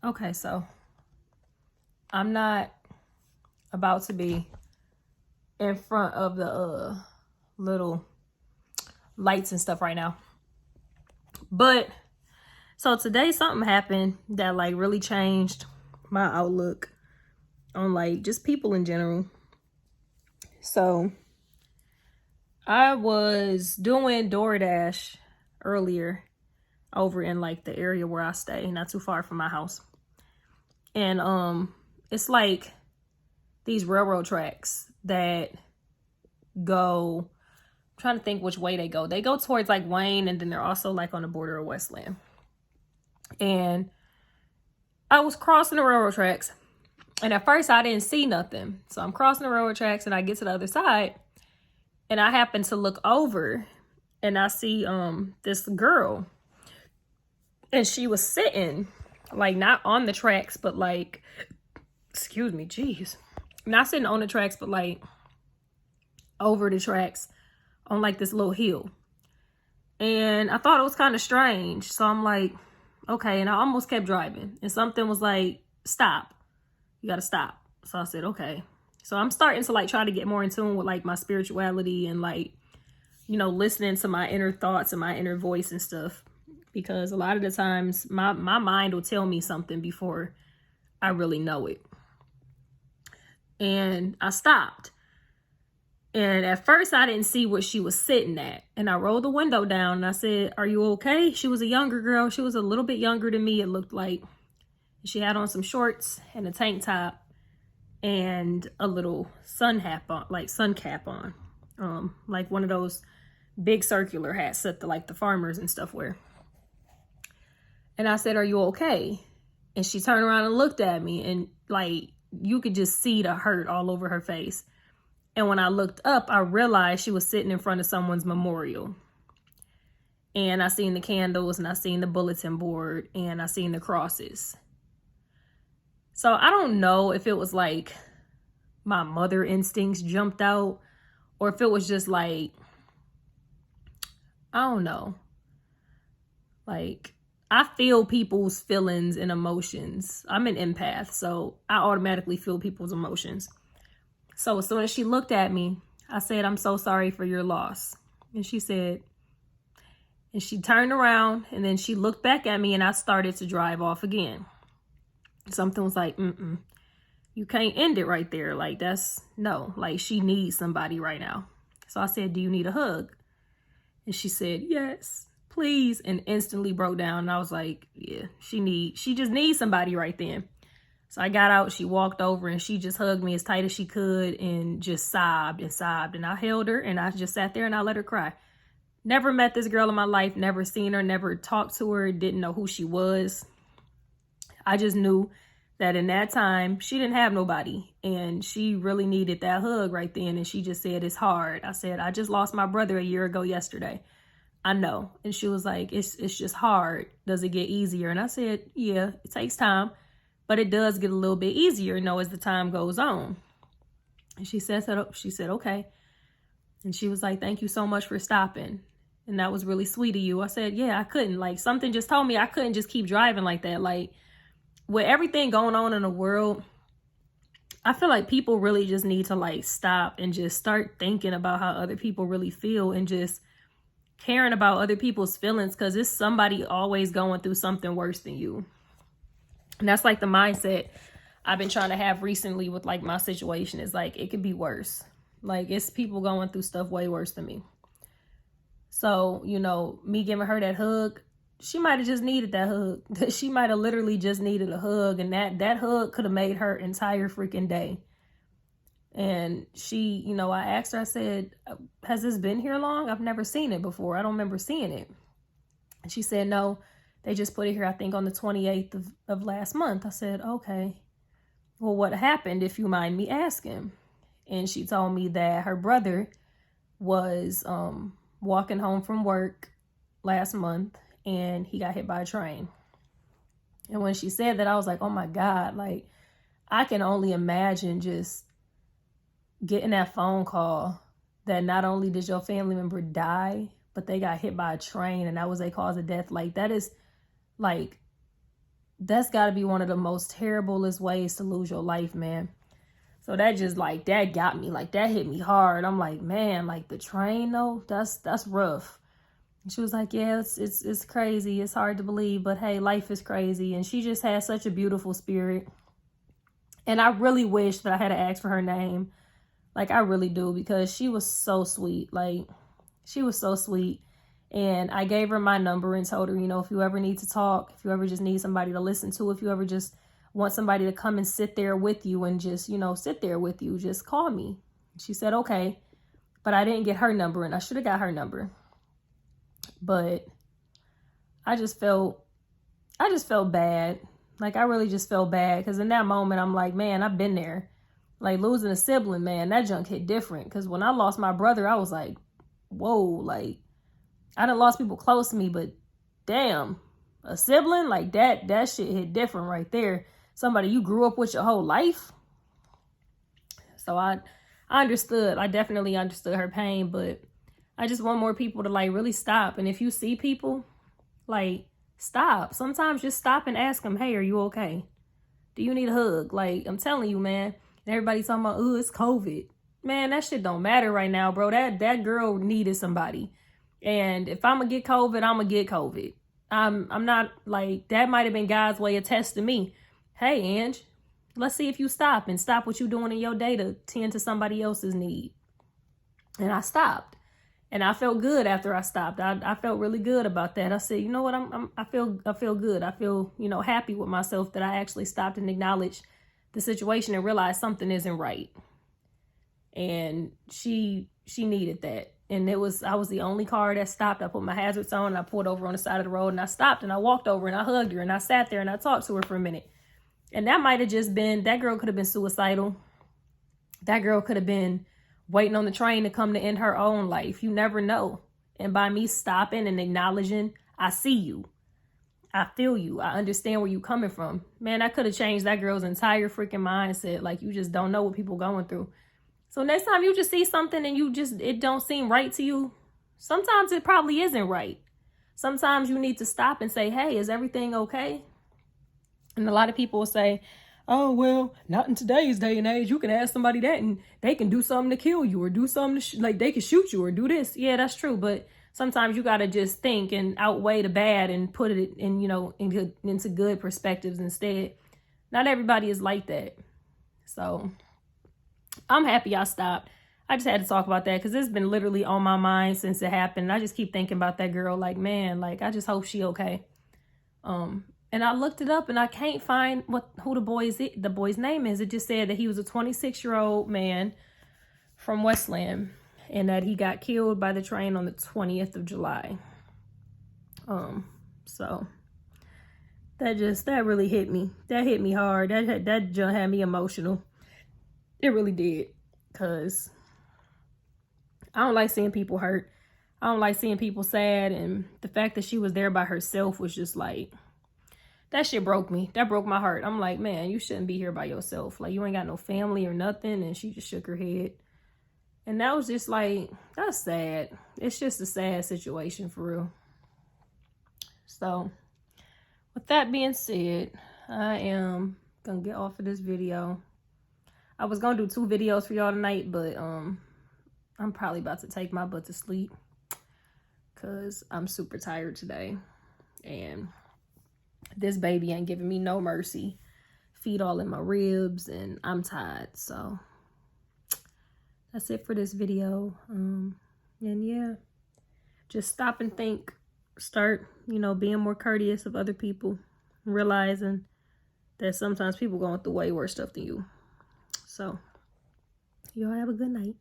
Okay, so I'm not about to be in front of the little lights and stuff right now. But so today something happened that like really changed my outlook on like just people in general. So I was doing DoorDash earlier over in like the area where I stay, not too far from my house. And it's like these railroad tracks that go, I'm trying to think which way they go. They go towards like Wayne, and then they're also like on the border of Westland. And I was crossing the railroad tracks, and at first I didn't see nothing. So I'm crossing the railroad tracks and I get to the other side, and I happen to look over and I see this girl, and she was sitting like not on the tracks, but like, excuse me, jeez, not sitting on the tracks, but like over the tracks on like this little hill. And I thought it was kind of strange. So I'm like, okay. And I almost kept driving, and something was like, stop, you gotta stop. So I said, okay. So I'm starting to like try to get more in tune with like my spirituality and like, you know, listening to my inner thoughts and my inner voice and stuff. Because a lot of the times my mind will tell me something before I really know it. And I stopped. And at first I didn't see what she was sitting at. And I rolled the window down and I said, are you okay? She was a younger girl. She was a little bit younger than me, it looked like. She had on some shorts and a tank top and a little sun cap on, like one of those big circular hats that the farmers and stuff wear. And I said, are you okay? And she turned around and looked at me, and like you could just see the hurt all over her face. And when I looked up, I realized she was sitting in front of someone's memorial. And I seen the candles, and I seen the bulletin board, and I seen the crosses. So I don't know if it was like my mother instincts jumped out, or if it was just like, I don't know. Like, I feel people's feelings and emotions. I'm an empath, so I automatically feel people's emotions. So as soon as she looked at me, I said, I'm so sorry for your loss. And she said, and she turned around, and then she looked back at me, and I started to drive off again. Something was like, you can't end it right there. Like, that's, no, like she needs somebody right now. So I said, do you need a hug? And she said, yes, please. And instantly broke down. And I was like, yeah, she just needs somebody right then. So I got out, she walked over, and she just hugged me as tight as she could and just sobbed and sobbed. And I held her, and I just sat there and I let her cry. Never met this girl in my life, never seen her, never talked to her, didn't know who she was. I just knew that in that time, she didn't have nobody, and she really needed that hug right then. And she just said, it's hard. I said, I just lost my brother a year ago yesterday. I know. And she was like, it's just hard. Does it get easier? And I said, yeah, it takes time, but it does get a little bit easier, you know, as the time goes on. And she said, okay. And she was like, thank you so much for stopping. And that was really sweet of you. I said, yeah, I couldn't. Like, something just told me I couldn't just keep driving like that. Like, with everything going on in the world, I feel like people really just need to like stop and just start thinking about how other people really feel and just caring about other people's feelings, because it's somebody always going through something worse than you. And that's like the mindset I've been trying to have recently with like my situation. Is like, it could be worse. Like, it's people going through stuff way worse than me. So, you know, me giving her that hug, she might have just needed that hug. She might have literally just needed a hug, and that hug could have made her entire freaking day. And she, you know, I asked her, I said, has this been here long? I've never seen it before. I don't remember seeing it. And she said, no, they just put it here, I think, on the 28th of last month. I said, okay, well, what happened, if you mind me asking? And she told me that her brother was walking home from work last month, and he got hit by a train. And when she said that, I was like, oh my God, like, I can only imagine just getting that phone call that not only did your family member die, but they got hit by a train and that was a cause of death. Like, that is like that's got to be one of the most terriblest ways to lose your life, man. So that just like, that got me, like that hit me hard. I'm like, man, like the train though, that's rough. And she was like, yeah, it's crazy. It's hard to believe, but hey, life is crazy. And she just has such a beautiful spirit. And I really wish that I had asked for her name. Like I really do, because she was so sweet. Like she was so sweet. And I gave her my number and told her, you know, if you ever need to talk, if you ever just need somebody to listen to, if you ever just want somebody to come and sit there with you and just, you know, sit there with you, just call me. She said, okay. But I didn't get her number, and I should have got her number. But I just felt bad. Like I really just felt bad, because in that moment, I'm like, man, I've been there. Like losing a sibling, man, that junk hit different. Because when I lost my brother, I was like, whoa, like I done lost people close to me, but damn, a sibling, like that shit hit different right there. Somebody you grew up with your whole life. So I understood. I definitely understood her pain, but I just want more people to like really stop. And if you see people, like stop. Sometimes just stop and ask them, hey, are you okay? Do you need a hug? Like I'm telling you, man. Everybody talking about, oh, it's COVID. Man, that shit don't matter right now, bro. That girl needed somebody. And if I'm gonna get COVID, I'm gonna get COVID. I'm not like, that might have been God's way of testing me. Hey, Ange, let's see if you stop what you're doing in your day to tend to somebody else's need. And I stopped. And I felt good after I stopped. I felt really good about that. I said, you know what, I feel good. I feel, you know, happy with myself that I actually stopped and acknowledged the situation and realized something isn't right. And she needed that. And I was the only car that stopped. I put my hazards on and I pulled over on the side of the road and I stopped and I walked over and I hugged her and I sat there and I talked to her for a minute. And that might have just been, that girl could have been suicidal. That girl could have been waiting on the train to come to end her own life. You never know. And by me stopping and acknowledging, I see you. I feel you. I understand where you coming from. Man, I could have changed that girl's entire freaking mindset. Like, you just don't know what people going through. So next time you just see something and it don't seem right to you, sometimes it probably isn't right. Sometimes you need to stop and say, hey, is everything okay? And a lot of people will say, oh, well, not in today's day and age. You can ask somebody that and they can do something to kill you or do something to like they can shoot you or do this. Yeah, that's true. But sometimes you got to just think and outweigh the bad and put it in, you know, into good perspectives instead. Not everybody is like that. So I'm happy I stopped. I just had to talk about that because it's been literally on my mind since it happened. I just keep thinking about that girl like, man, like, I just hope she okay. And I looked it up and I can't find who the boy's name is. It just said that he was a 26-year-old man from Westland and that he got killed by the train on the 20th of July. So that really hit me. That hit me hard. That just had me emotional. It really did, because I don't like seeing people hurt. I don't like seeing people sad, and the fact that she was there by herself was just like, that shit broke me. That broke my heart. I'm like, man, you shouldn't be here by yourself. Like, you ain't got no family or nothing. And she just shook her head. And that was just like, that's sad. It's just a sad situation for real. So, with that being said, I am gonna get off of this video. I was gonna do 2 videos for y'all tonight, but I'm probably about to take my butt to sleep because I'm super tired today. And this baby ain't giving me no mercy. Feet all in my ribs and I'm tired. So that's it for this video. And yeah, just stop and think. Start, you know, being more courteous of other people. Realizing that sometimes people going through way worse stuff than you. So y'all have a good night.